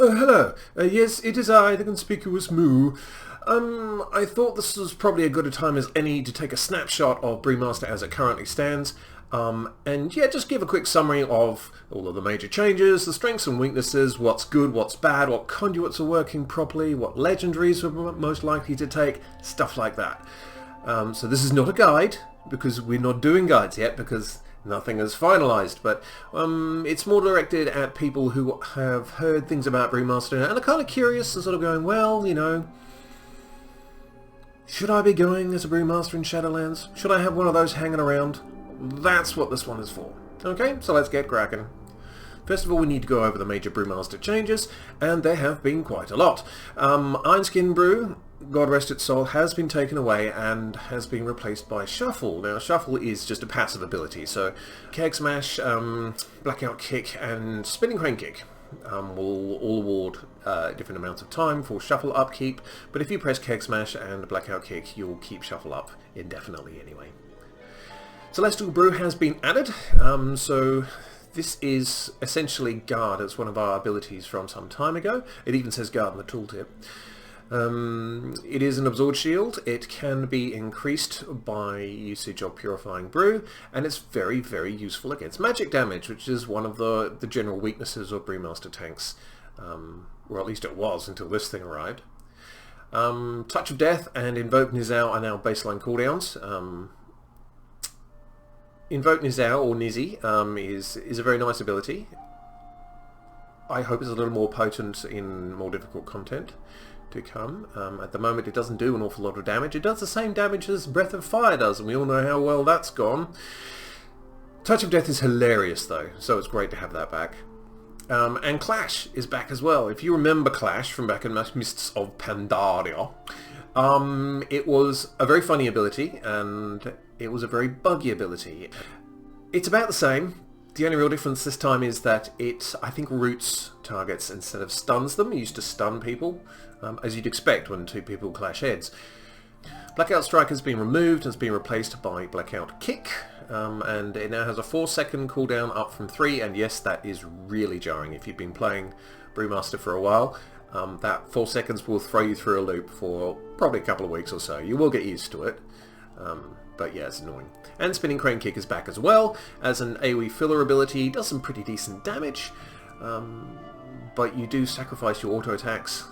Hello. Yes, it is I, the conspicuous Moo. I thought this was probably a good a time as any to take a snapshot of Brewmaster as it currently stands. And yeah, just give a quick summary of all of the major changes, the strengths and weaknesses, what's good, what's bad, what conduits are working properly, what legendaries we're most likely to take, stuff like that. So this is not a guide, because we're not doing guides yet, because nothing is finalised, but it's more directed at people who have heard things about Brewmaster and are kind of curious and sort of going, well, you know, should I be going as a Brewmaster in Shadowlands? Should I have one of those hanging around? That's what this one is for. Okay, so let's get cracking. First of all, we need to go over the major Brewmaster changes, and there have been quite a lot. Iron Brew, God rest its soul, has been taken away and has been replaced by Shuffle. Now, Shuffle is just a passive ability, so Keg Smash, Blackout Kick, and Spinning Crane Kick will all award different amounts of time for Shuffle upkeep, but if you press Keg Smash and Blackout Kick, you'll keep Shuffle up indefinitely anyway. Celestial Brew has been added, so this is essentially Guard as one of our abilities from some time ago. It even says Guard in the tooltip. It is an Absorb Shield. It can be increased by usage of Purifying Brew, and it's very, very useful against magic damage, which is one of the general weaknesses of Brewmaster tanks, or at least it was until this thing arrived. Touch of Death and Invoke Nizao are now baseline cooldowns. Invoke Nizao, or Nizzy, is a very nice ability. I hope it's a little more potent in more difficult content to come. At the moment it doesn't do an awful lot of damage. It does the same damage as Breath of Fire does, and we all know how well that's gone. Touch of Death is hilarious though, so it's great to have that back. And Clash is back as well. If you remember Clash from back in Mists of Pandaria, it was a very funny ability, and it was a very buggy ability. It's about the same. The only real difference this time is that it, I think, roots targets instead of stuns them. It used to stun people, as you'd expect when two people clash heads. Blackout Strike has been removed and has been replaced by Blackout Kick, and it now has a 4-second cooldown up from 3, and yes, that is really jarring. If you've been playing Brewmaster for a while, that 4 seconds will throw you through a loop for probably a couple of weeks or so. You will get used to it. But yeah, it's annoying. And Spinning Crane Kick is back as well as an AoE filler ability. Does some pretty decent damage, but you do sacrifice your auto attacks.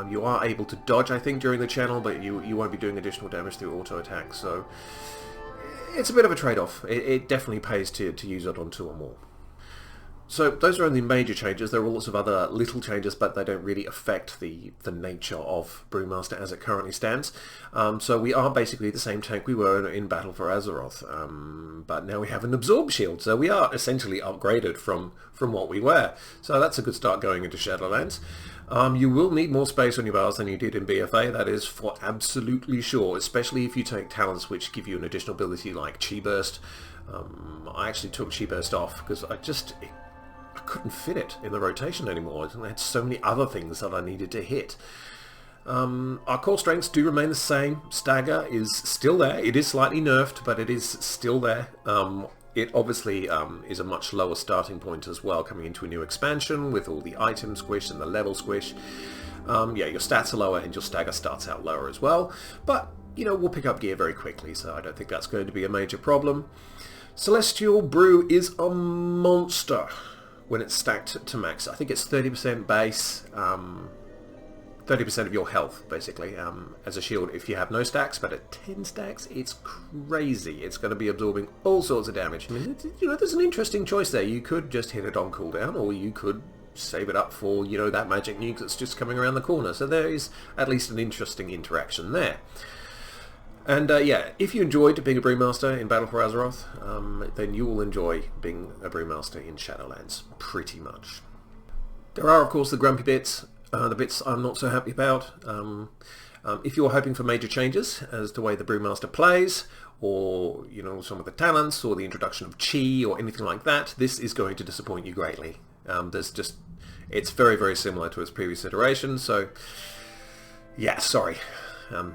You are able to dodge, I think, during the channel, but you won't be doing additional damage through auto attacks. So it's a bit of a trade-off. It definitely pays to use it on 2 or more. So those are only major changes. There are lots of other little changes, but they don't really affect the nature of Brewmaster as it currently stands. So we are basically the same tank we were in Battle for Azeroth, but now we have an Absorb Shield. So we are essentially upgraded from what we were. So that's a good start going into Shadowlands. You will need more space on your bars than you did in BFA, that is for absolutely sure, especially if you take talents which give you an additional ability like Chi Burst. I actually took Chi Burst off because I couldn't fit it in the rotation anymore. I had so many other things that I needed to hit. Our core strengths do remain the same. Stagger is still there. It is slightly nerfed, but it is still there. It obviously is a much lower starting point as well, coming into a new expansion with all the item squish and the level squish. Yeah, your stats are lower and your stagger starts out lower as well. But, you know, we'll pick up gear very quickly, so I don't think that's going to be a major problem. Celestial Brew is a monster when it's stacked to max. I think it's 30% base, 30% of your health, basically, as a shield if you have no stacks, but at 10 stacks, it's crazy. It's going to be absorbing all sorts of damage. I mean, you know, there's an interesting choice there. You could just hit it on cooldown, or you could save it up for, you know, that magic nuke that's just coming around the corner. So there is at least an interesting interaction there. And yeah, if you enjoyed being a Brewmaster in Battle for Azeroth, then you will enjoy being a Brewmaster in Shadowlands, pretty much. There are, of course, the grumpy bits, the bits I'm not so happy about. If you're hoping for major changes as to the way the Brewmaster plays, or, you know, some of the talents, or the introduction of Chi, or anything like that, this is going to disappoint you greatly. It's very, very similar to its previous iteration, so yeah, sorry.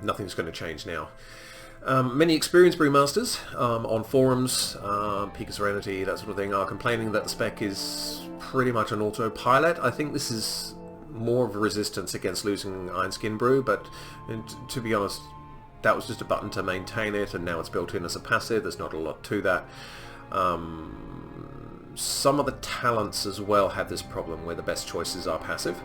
Nothing's going to change now. Many experienced Brewmasters on forums, Peak of Serenity, that sort of thing, are complaining that the spec is pretty much an autopilot. I think this is more of a resistance against losing Iron Skin Brew, but to be honest, that was just a button to maintain it, and now it's built in as a passive. There's not a lot to that. Some of the talents as well have this problem where the best choices are passive.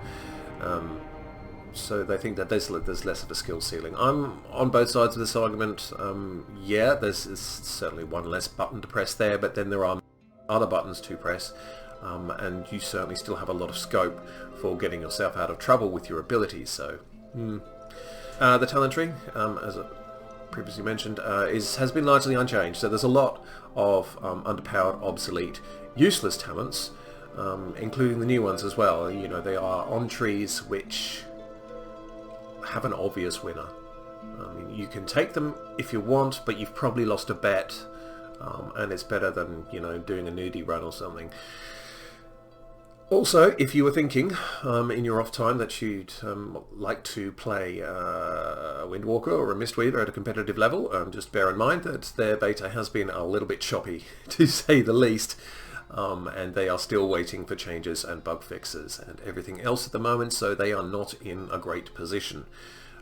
So they think that there's less of a skill ceiling. I'm on both sides of this argument. Yeah, there's certainly one less button to press there, but then there are other buttons to press, and you certainly still have a lot of scope for getting yourself out of trouble with your abilities. So, the talent tree, as I previously mentioned, has been largely unchanged. So there's a lot of underpowered, obsolete, useless talents, including the new ones as well. You know, they are on trees which have an obvious winner. I mean, you can take them if you want, but you've probably lost a bet, and it's better than, you know, doing a nudie run or something. Also, if you were thinking in your off time that you'd like to play a Windwalker or a Mistweaver at a competitive level, just bear in mind that their beta has been a little bit choppy, to say the least, and they are still waiting for changes and bug fixes and everything else at the moment, so they are not in a great position.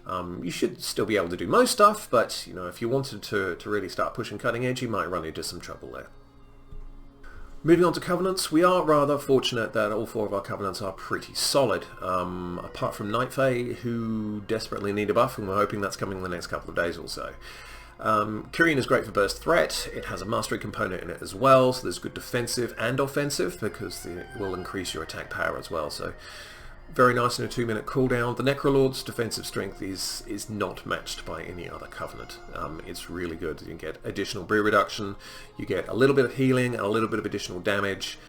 You should still be able to do most stuff, but you know, if you wanted to really start pushing cutting edge, you might run into some trouble there. Moving on to Covenants, we are rather fortunate that all 4 of our Covenants are pretty solid, apart from Night Fae, who desperately need a buff, and we're hoping that's coming in the next couple of days or so. Kyrian is great for burst threat. It has a mastery component in it as well, so there's good defensive and offensive, because it will increase your attack power as well. So very nice in a 2-minute cooldown. The Necrolord's defensive strength is not matched by any other Covenant. It's really good. You get additional brew reduction, you get a little bit of healing, and a little bit of additional damage,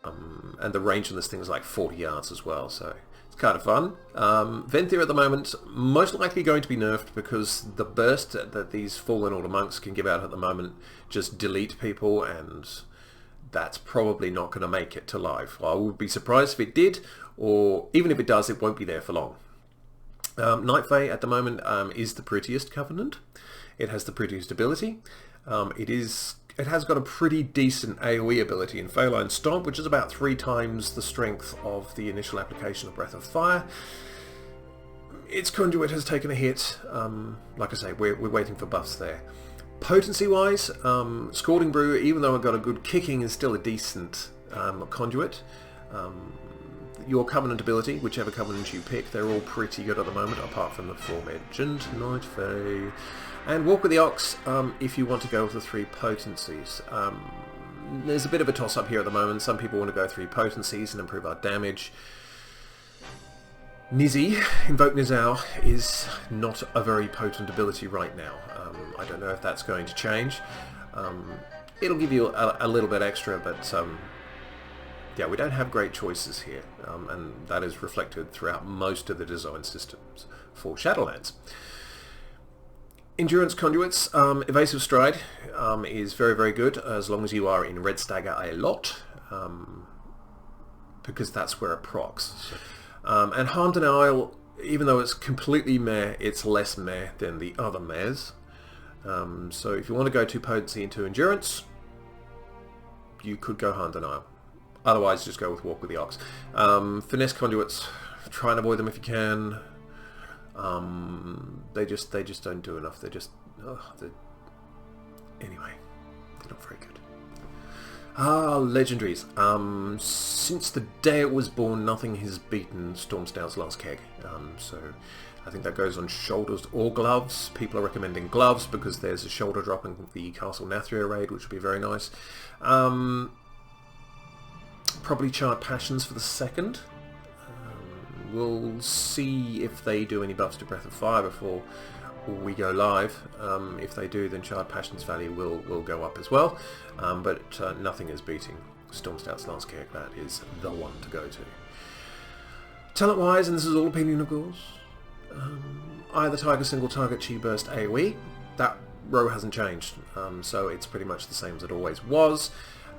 and the range on this thing is like 40 yards as well, so it's kind of fun. Venthyr at the moment, most likely going to be nerfed, because the burst that these Fallen Order monks can give out at the moment just delete people, and that's probably not going to make it to live. I would be surprised if it did, or even if it does, it won't be there for long. Night Fae at the moment is the prettiest Covenant. It has the prettiest ability. It has got a pretty decent AoE ability in Phaline Stomp, which is about 3 times the strength of the initial application of Breath of Fire. Its Conduit has taken a hit. Like I say, we're waiting for buffs there. Potency-wise, Scalding Brew, even though it got a good kicking, is still a decent conduit. Your Covenant ability, whichever Covenant you pick, they're all pretty good at the moment, apart from the aforementioned Night Fae. And Walk with the Ox, if you want to go with the 3 potencies. There's a bit of a toss-up here at the moment. Some people want to go 3 potencies and improve our damage. Nizzy, Invoke Nizao, is not a very potent ability right now. I don't know if that's going to change. It'll give you a little bit extra, but yeah, we don't have great choices here, and that is reflected throughout most of the design systems for Shadowlands. Endurance Conduits, Evasive Stride is very, very good, as long as you are in Red Stagger a lot, because that's where it procs. And Harm Denial, even though it's completely meh, it's less meh than the other mehs. So if you want to go 2 potency into endurance, you could go Harm Denial. Otherwise, just go with Walk with the Ox. Finesse Conduits, try and avoid them if you can. They just don't do enough. Anyway, they're not very good. Legendaries. Since the day it was born, nothing has beaten Stormstout's last keg. So I think that goes on shoulders or gloves. People are recommending gloves because there's a shoulder drop in the Castle Nathria raid, which would be very nice. Probably Charred Passions for the second. We'll see if they do any buffs to Breath of Fire before we go live. If they do, then Charred Passions value will go up as well. But nothing is beating Stormstout's last keg. That is the one to go to. Talent-wise, and this is all opinion of course, Eye of the Tiger single target Chi Burst AoE. That row hasn't changed, so it's pretty much the same as it always was.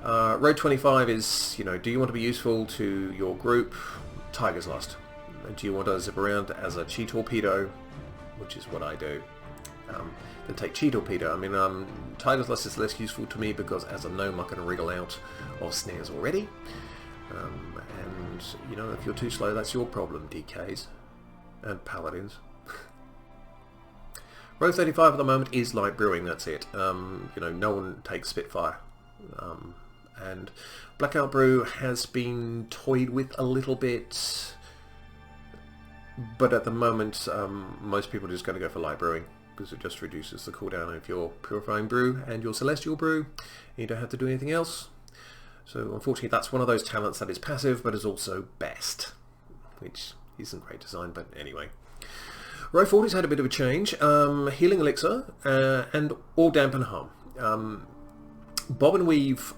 Row 25 is, do you want to be useful to your group? Tiger's Lust. Do you want to zip around as a Chi Torpedo, which is what I do? Then take Chi Torpedo. I mean, Tiger's Lust is less useful to me because as a gnome I can wriggle out of snares already. And, you know, if you're too slow, that's your problem, DKs and Paladins. Row 35 at the moment is light brewing, that's it. You know, no one takes Spitfire. And Blackout Brew has been toyed with a little bit, but at the moment most people are just going to go for light brewing because it just reduces the cooldown of your Purifying Brew and your Celestial Brew. You don't have to do anything else. So unfortunately that's one of those talents that is passive but is also best, which isn't great design, but anyway. Row 40's had a bit of a change. Healing Elixir and All Dampen Harm. Bob and Weave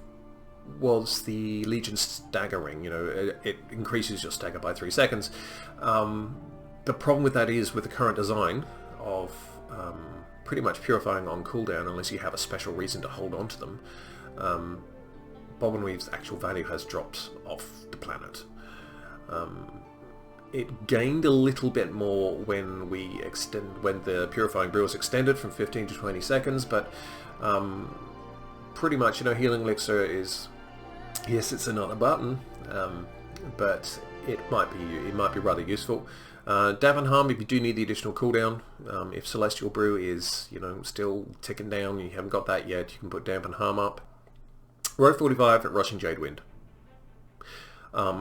was the Legion staggering, you know, it increases your stagger by 3 seconds. The problem with that is with the current design of pretty much purifying on cooldown unless you have a special reason to hold on to them, Bob and Weave's actual value has dropped off the planet. It gained a little bit more when the Purifying Brew was extended from 15 to 20 seconds, but pretty much, you know, Healing Elixir is, yes, it's another button, but it might be rather useful. Dampen Harm, if you do need the additional cooldown, if Celestial Brew is, you know, still ticking down, you haven't got that yet, you can put Dampen Harm up. Row 45 at Rushing Jadewind.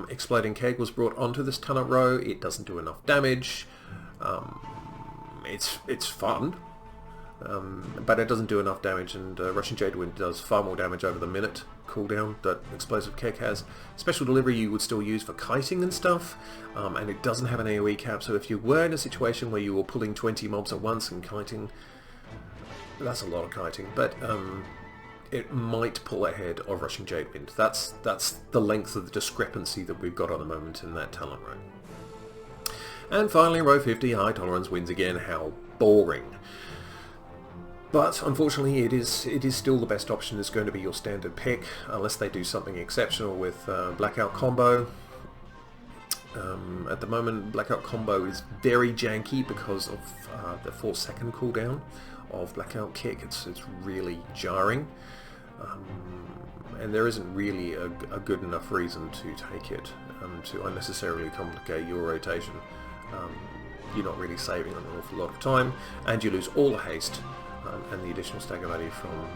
Exploding Keg was brought onto this talent row. It doesn't do enough damage. It's fun, but it doesn't do enough damage, and Rushing Jadewind does far more damage over the minute cooldown that Explosive Keg has. Special Delivery you would still use for kiting and stuff, and it doesn't have an AoE cap, so if you were in a situation where you were pulling 20 mobs at once and kiting, that's a lot of kiting, but it might pull ahead of Rushing Jadewind. That's the length of the discrepancy that we've got at the moment in that talent row. And finally, row 50, High Tolerance wins again. How boring. But unfortunately, it is still the best option. Is going to be your standard pick, unless they do something exceptional with Blackout Combo. At the moment, Blackout Combo is very janky because of the 4-second cooldown of Blackout Kick. It's really jarring, and there isn't really a good enough reason to take it to unnecessarily complicate your rotation. You're not really saving an awful lot of time, and you lose all the haste and the additional stagger value from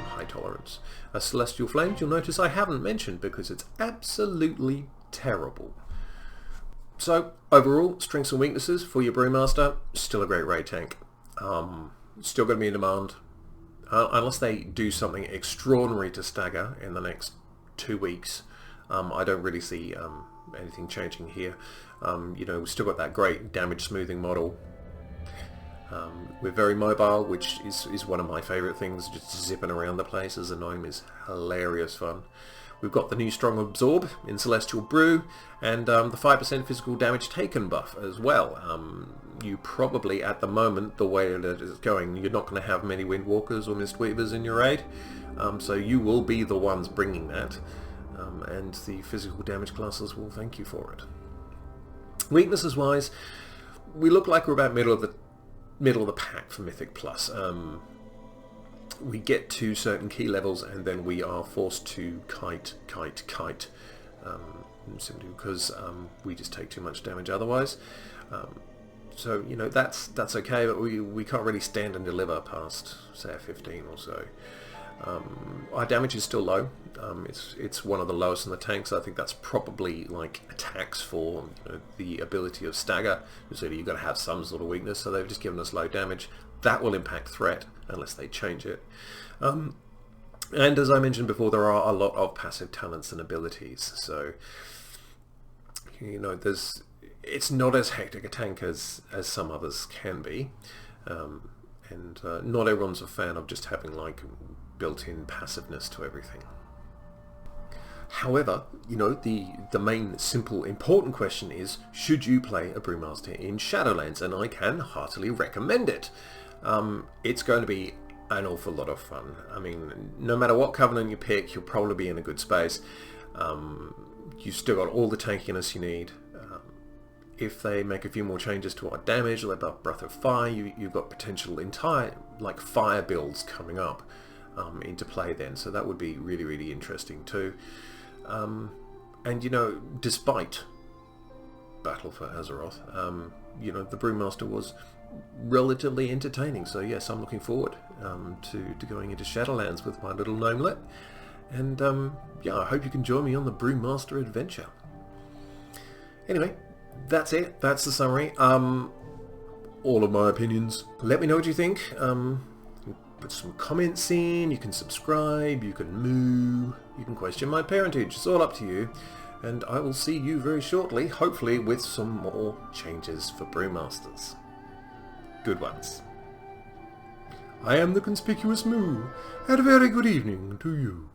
High Tolerance. Celestial Flames, you'll notice I haven't mentioned because it's absolutely terrible. So overall, strengths and weaknesses for your Brewmaster, still a great raid tank. Still going to be in demand, unless they do something extraordinary to stagger in the next 2 weeks. I don't really see anything changing here. You know, we've still got that great damage smoothing model. We're very mobile, which is one of my favourite things. Just zipping around the place as a gnome is hilarious fun. We've got the new Strong Absorb in Celestial Brew, and the 5% physical damage taken buff as well. You probably, at the moment, the way that it's going, you're not going to have many Windwalkers or Mistweavers in your raid, so you will be the ones bringing that, and the physical damage classes will thank you for it. Weaknesses wise, we look like we're about middle of the pack for Mythic Plus. We get to certain key levels and then we are forced to kite, simply because we just take too much damage otherwise. So, you know, that's okay, but we can't really stand and deliver past, say, a 15 or so. Our damage is still low. It's one of the lowest in the tanks. I think that's probably like attacks for, you know, the ability of stagger. So you've got to have some sort of weakness. So they've just given us low damage. That will impact threat unless they change it. And as I mentioned before, there are a lot of passive talents and abilities. So, you know, it's not as hectic a tank as some others can be. And not everyone's a fan of just having like built-in passiveness to everything. However, you know, the main, simple, important question is, should you play a Brewmaster in Shadowlands? And I can heartily recommend it. It's going to be an awful lot of fun. I mean, no matter what Covenant you pick, you'll probably be in a good space. You've still got all the tankiness you need. If they make a few more changes to our damage, like Breath of Fire, you've got potential entire like fire builds coming up into play then, so that would be really, really interesting too. And, you know, despite Battle for Azeroth, you know, the Brewmaster was relatively entertaining. So yes, I'm looking forward to going into Shadowlands with my little gnomelet. And yeah, I hope you can join me on the Brewmaster adventure. Anyway, that's it. That's the summary. All of my opinions. Let me know what you think. Put some comments in. You can subscribe. You can moo. You can question my parentage. It's all up to you. And I will see you very shortly, hopefully with some more changes for Brewmasters. Good ones. I am the Conspicuous Moo, and a very good evening to you.